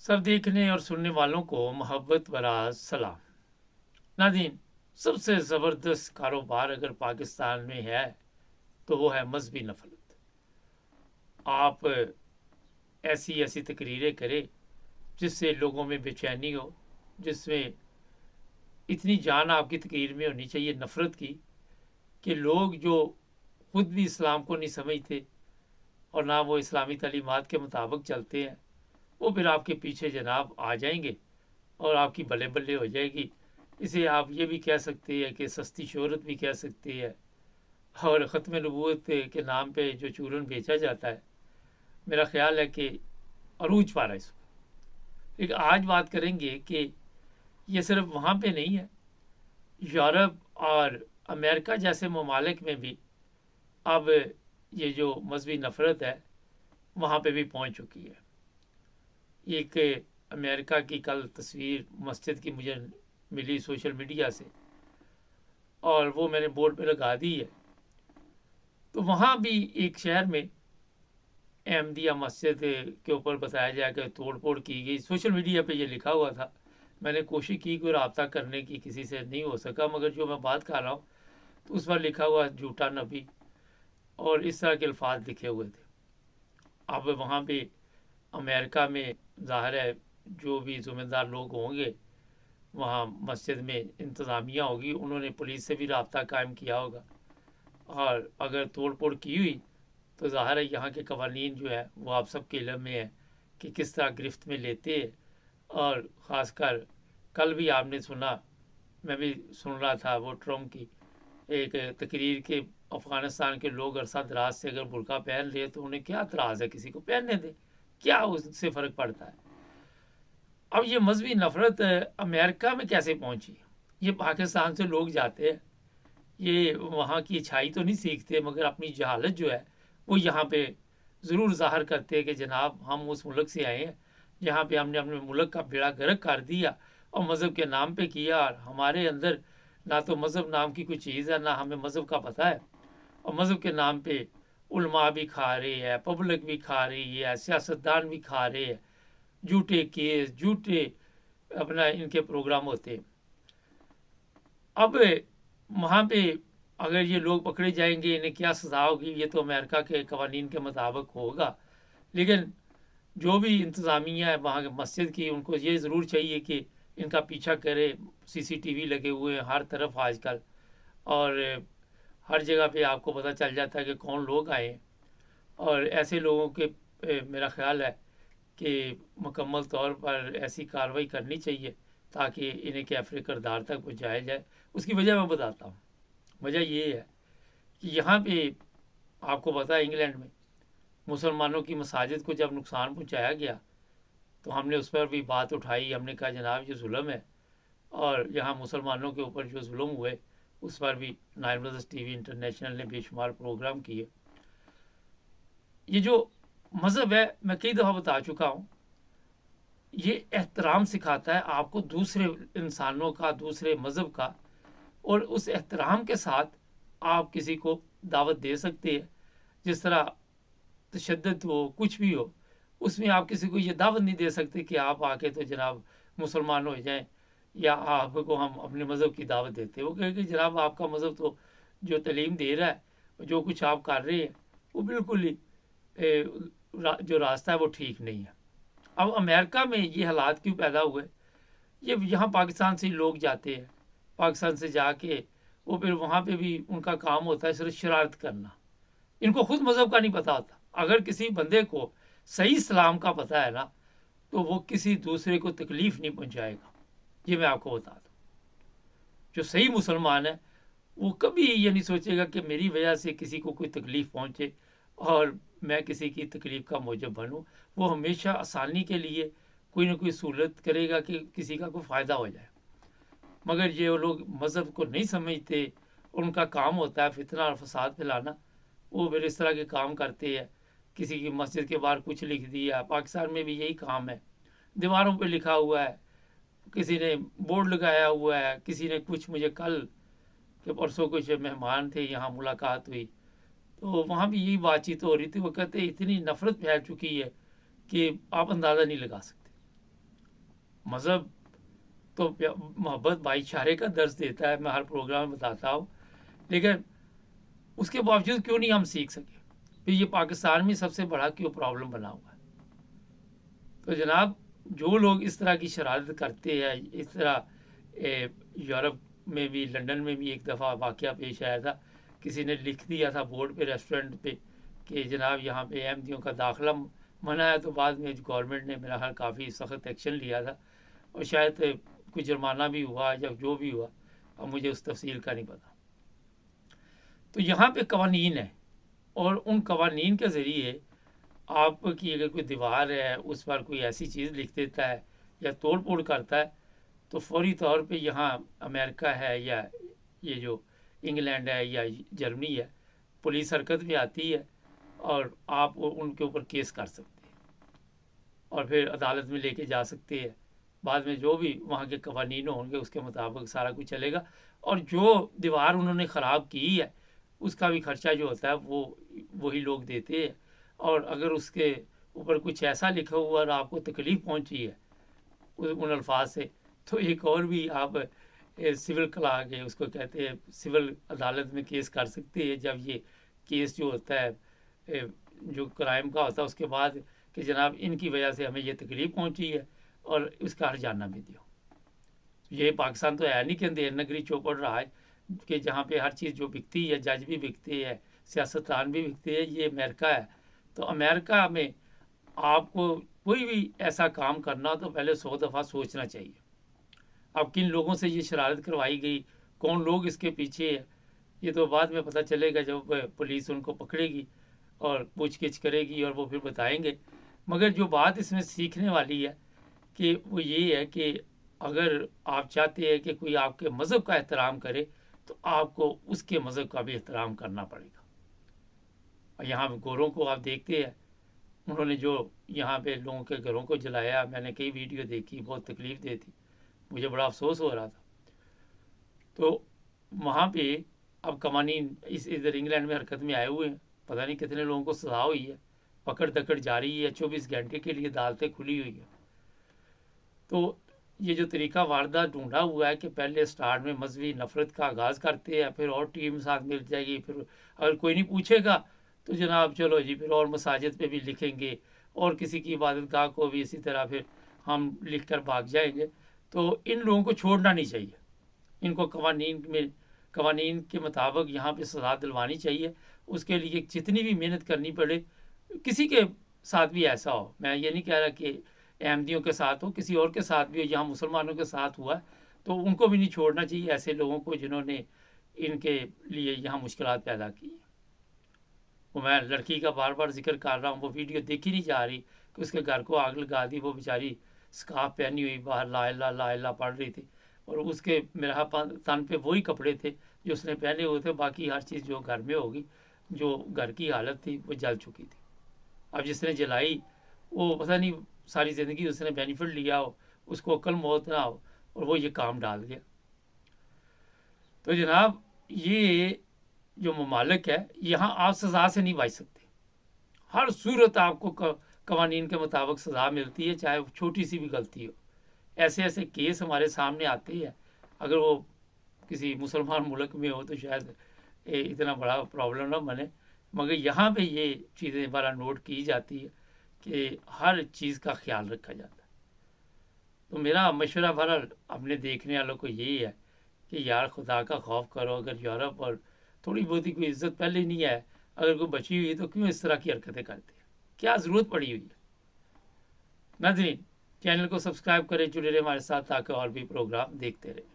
सब देखने और सुनने वालों को मोहब्बत भरा सलाम। नादीन, सबसे ज़बरदस्त कारोबार अगर पाकिस्तान में है तो वो है मजहबी नफरत। आप ऐसी ऐसी तकरीरें करें जिससे लोगों में बेचैनी हो, जिसमें इतनी जान आपकी तकरीर में होनी चाहिए नफ़रत की कि लोग जो खुद भी इस्लाम को नहीं समझते और ना वो इस्लामी तालीमात के मुताबिक चलते हैं, वो फिर आपके पीछे जनाब आ जाएंगे और आपकी बल्ले बल्ले हो जाएगी। इसे आप ये भी कह सकते हैं कि सस्ती शोहरत भी कह सकते हैं। और ख़त्म नबूवत के नाम पे जो चूरन बेचा जाता है, मेरा ख्याल है कि अरूज पा रहा है इसको। लेकिन आज बात करेंगे कि ये सिर्फ वहाँ पे नहीं है, यूरोप और अमेरिका जैसे ममालिक में भी अब ये जो मजहबी नफ़रत है वहाँ पे भी पहुँच चुकी है। एक अमेरिका की कल तस्वीर मस्जिद की मुझे मिली सोशल मीडिया से, और वो मैंने बोर्ड पे लगा दी है। तो वहाँ भी एक शहर में अहमदिया मस्जिद के ऊपर बताया जाए कि तोड़ फोड़ की गई। सोशल मीडिया पे ये लिखा हुआ था। मैंने कोशिश की कोई रब्ता करने की, किसी से नहीं हो सका, मगर जो मैं बात कर रहा हूँ तो उस पर लिखा हुआ झूठा नबी और इस तरह के अल्फाज लिखे हुए थे। अब वहाँ पे अमेरिका में ज़ाहिर है जो भी ज़िम्मेदार लोग होंगे, वहाँ मस्जिद में इंतज़ामिया होगी, उन्होंने पुलिस से भी रब्ता कायम किया होगा। और अगर तोड़ फोड़ की हुई तो ज़ाहिर है यहाँ के कवानीन जो है वो आप सबके इल्म में है कि किस तरह गिरफ्त में लेते हैं। और ख़ासकर कल भी आपने सुना, मैं भी सुन रहा था, वो ट्रम्प की एक तकरीर के अफ़गानिस्तान के लोग अरसा दराज से अगर बुर्का पहन ले तो उन्हें क्या एतराज़ है, किसी को पहनने दें, क्या उससे फ़र्क पड़ता है। अब ये मजहबी नफ़रत अमेरिका में कैसे पहुंची? ये पाकिस्तान से लोग जाते हैं, ये वहाँ की अच्छाई तो नहीं सीखते, मगर अपनी जहालत जो है वो यहाँ पे ज़रूर ज़ाहिर करते हैं कि जनाब हम उस मुल्क से आए हैं जहाँ पे हमने अपने मुल्क का बेड़ा गर्क कर दिया और मज़हब के नाम पे किया। और हमारे अंदर ना तो मज़हब नाम की कोई चीज़ है, ना हमें मज़हब का पता है, और मज़हब के नाम पे उलमा भी खा रही है, पब्लिक भी खा रही है, सियासतदान भी खा रहे हैं, झूठे केस, झूठे अपना इनके प्रोग्राम होते हैं। अब वहाँ पे अगर ये लोग पकड़े जाएंगे, इन्हें क्या सज़ा होगी, ये तो अमेरिका के कवानीन के मुताबिक होगा। लेकिन जो भी इंतज़ामिया है वहाँ के मस्जिद की, उनको ये ज़रूर चाहिए कि इनका पीछा करे। सीसीटीवी लगे हुए हैं हर तरफ आजकल, और हर जगह पे आपको पता चल जाता है कि कौन लोग आए हैं। और ऐसे लोगों के मेरा ख्याल है कि मुकम्मल तौर पर ऐसी कार्रवाई करनी चाहिए ताकि इन्हें कैफरे किरदार तक पहुँचाया जाए। उसकी वजह मैं बताता हूँ। वजह ये है कि यहाँ पे आपको पता है इंग्लैंड में मुसलमानों की मसाजिद को जब नुकसान पहुँचाया गया तो हमने उस पर भी बात उठाई। हमने कहा जनाब ये जुल्म है, और यहाँ मुसलमानों के ऊपर जो जुल्म हुए उस पर भी नाइल ब्रदर्स टीवी इंटरनेशनल ने बेशुमार प्रोग्राम किए। ये जो मज़हब है, मैं कई दफ़ा बता चुका हूँ, ये एहतराम सिखाता है आपको दूसरे इंसानों का, दूसरे मज़हब का, और उस एहतराम के साथ आप किसी को दावत दे सकते हैं। जिस तरह तशद्दुद हो, कुछ भी हो, उसमें आप किसी को ये दावत नहीं दे सकते कि आप आके तो जनाब मुसलमान हो जाएं, या आपको हम अपने मज़हब की दावत देते हैं। वो कहे कि जनाब आपका मज़हब तो जो तालीम दे रहा है, जो कुछ आप कर रहे हैं, वो बिल्कुल ही जो रास्ता है वो ठीक नहीं है। अब अमेरिका में ये हालात क्यों पैदा हुए? ये यहाँ पाकिस्तान से लोग जाते हैं, पाकिस्तान से जाके वो फिर वहाँ पे भी उनका काम होता है सिर्फ शरारत करना। इनको खुद मज़हब का नहीं पता होता। अगर किसी बंदे को सही इस्लाम का पता है ना, तो वो किसी दूसरे को तकलीफ़ नहीं पहुँचाएगा। ये मैं आपको बता दूँ। जो सही मुसलमान है वो कभी ये नहीं सोचेगा कि मेरी वजह से किसी को कोई तकलीफ़ पहुँचे और मैं किसी की तकलीफ़ का मूजब बनूँ। वो हमेशा आसानी के लिए कोई ना कोई सहूलत करेगा कि किसी का कोई फ़ायदा हो जाए। मगर ये वो लोग मज़हब को नहीं समझते, उनका काम होता है फितना और फसाद फैलाना। वो फिर इस तरह के काम करते हैं। किसी की मस्जिद के बाहर कुछ लिख दिया, पाकिस्तान में भी यही काम है, दीवारों पे लिखा हुआ है, किसी ने बोर्ड लगाया हुआ है, किसी ने कुछ। मुझे कल के परसों कुछ मेहमान थे, यहाँ मुलाकात हुई, तो वहाँ भी यही बातचीत हो रही थी। वो कहते इतनी नफ़रत फैल चुकी है कि आप अंदाज़ा नहीं लगा सकते। मज़हब तो मोहब्बत भाईचारे का दर्ज देता है, मैं हर प्रोग्राम में बताता हूँ, लेकिन उसके बावजूद क्यों नहीं हम सीख सके? फिर ये पाकिस्तान में सबसे बड़ा क्यों प्रॉब्लम बना हुआ है? तो जनाब, जो लोग इस तरह की शरारत करते हैं, इस तरह यूरोप में भी, लंदन में भी एक दफ़ा वाक़या पेश आया था, किसी ने लिख दिया था बोर्ड पे, रेस्टोरेंट पे, कि जनाब यहाँ पे अहमदियों का दाखिला मना है। तो बाद में गवर्नमेंट ने मेरा ख्याल काफ़ी सख्त एक्शन लिया था और शायद कुछ जुर्माना भी हुआ या जो भी हुआ, अब मुझे उस तफसील का नहीं पता। तो यहाँ पे कवानीन है और उन कवानीन के ज़रिए आपकी अगर कोई दीवार है उस पर कोई ऐसी चीज़ लिख देता है या तोड़ फोड़ करता है, तो फौरी तौर पे यहाँ अमेरिका है या ये जो इंग्लैंड है या जर्मनी है, पुलिस हरकत में आती है और आप उनके ऊपर केस कर सकते हैं और फिर अदालत में लेके जा सकते हैं। बाद में जो भी वहाँ के कवानीन होंगे उसके मुताबिक सारा कुछ चलेगा, और जो दीवार उन्होंने ख़राब की है उसका भी खर्चा जो होता है वो वही लोग देते हैं। और अगर उसके ऊपर कुछ ऐसा लिखा हुआ और आपको तकलीफ़ पहुँची है उन अल्फाज से, तो एक और भी आप सिविल कला के उसको कहते हैं, सिविल अदालत में केस कर सकते हैं। जब ये केस जो होता है जो क्राइम का होता है उसके बाद कि जनाब इनकी वजह से हमें ये तकलीफ़ पहुँची है और इसका हर्जाना भी दियो। ये पाकिस्तान तो है नहीं कि अंधेर नगरी चौपड़ रहा है कि जहाँ पे हर चीज़ जो बिकती है, जज भी बिकते हैं, सियासतदान भी बिकते हैं, ये अमेरिका है। तो अमेरिका में आपको कोई भी ऐसा काम करना तो पहले 100 दफ़ा सोचना चाहिए। अब किन लोगों से ये शरारत करवाई गई, कौन लोग इसके पीछे है, ये तो बाद में पता चलेगा जब पुलिस उनको पकड़ेगी और पूछगिछ करेगी और वो फिर बताएंगे। मगर जो बात इसमें सीखने वाली है कि वो ये है कि अगर आप चाहते हैं कि कोई आपके मज़हब का एहतराम करे तो आपको उसके मज़हब का भी एहतराम करना पड़ेगा। और यहाँ गोरों को आप देखते हैं, उन्होंने जो यहाँ पे लोगों के घरों को जलाया, मैंने कई वीडियो देखी, बहुत तकलीफ़ दे थी, मुझे बड़ा अफसोस हो रहा था। तो वहाँ पे अब कवानीन इधर इंग्लैंड में हरकत में आए हुए हैं, पता नहीं कितने लोगों को सज़ा हुई है, पकड़ दकड़ जारी है, 24 घंटे के लिए अदालतें खुली हुई है। तो ये जो तरीका वारदात ढूंढा हुआ है कि पहले स्टार्ट में मजहबी नफरत का आगाज़ करते हैं, फिर और टीम साथ मिल जाएगी, फिर अगर कोई नहीं पूछेगा तो जनाब चलो जी फिर और मसाजिद पे भी लिखेंगे और किसी की इबादत गाह को भी इसी तरह फिर हम लिख कर भाग जाएंगे। तो इन लोगों को छोड़ना नहीं चाहिए, इनको कवानीन के मुताबिक यहाँ पे सज़ा दिलवानी चाहिए। उसके लिए जितनी भी मेहनत करनी पड़े, किसी के साथ भी ऐसा हो, मैं ये नहीं कह रहा कि अहमदियों के साथ हो, किसी और के साथ भी हो, यहाँ मुसलमानों के साथ हुआ तो उनको भी नहीं छोड़ना चाहिए, ऐसे लोगों को जिन्होंने इनके लिए यहाँ मुश्किलात पैदा की। वो मैं लड़की का बार बार जिक्र कर रहा हूँ, वो वीडियो देखी नहीं जा रही कि उसके घर को आग लगा दी, वो बेचारी स्कार्फ पहनी हुई बाहर ला इला पढ़ रही थी और उसके मेरा तन पे वही कपड़े थे जो उसने पहने हुए थे, बाकी हर चीज़ जो घर में होगी, जो घर की हालत थी वो जल चुकी थी। अब जिसने जलाई वो पता नहीं सारी ज़िंदगी उसने बेनिफिट लिया हो, उसको अक्ल मौत ना हो और वो ये काम डाल गया। तो जनाब ये जो ममालिक है, यहाँ आप सज़ा से नहीं बच सकते, हर सूरत आपको कवानीन के मुताबिक सज़ा मिलती है, चाहे छोटी सी भी गलती हो। ऐसे ऐसे केस हमारे सामने आते हैं, अगर वो किसी मुसलमान मुल्क में हो तो शायद इतना बड़ा प्रॉब्लम ना बने, मगर यहाँ पे ये चीज़ें बड़ा नोट की जाती है कि हर चीज़ का ख्याल रखा जाता है। तो मेरा मशवरा बहरहाल अपने देखने वालों को यही है कि यार खुदा का खौफ करो। अगर यूरोप और थोड़ी बहुत ही कोई इज्जत पहले नहीं है, अगर कोई बची हुई है तो क्यों इस तरह की हरकतें करते हैं, क्या ज़रूरत पड़ी हुई है। नाज़रीन, चैनल को सब्सक्राइब करें, जुड़े रहे हमारे साथ ताकि और भी प्रोग्राम देखते रहें।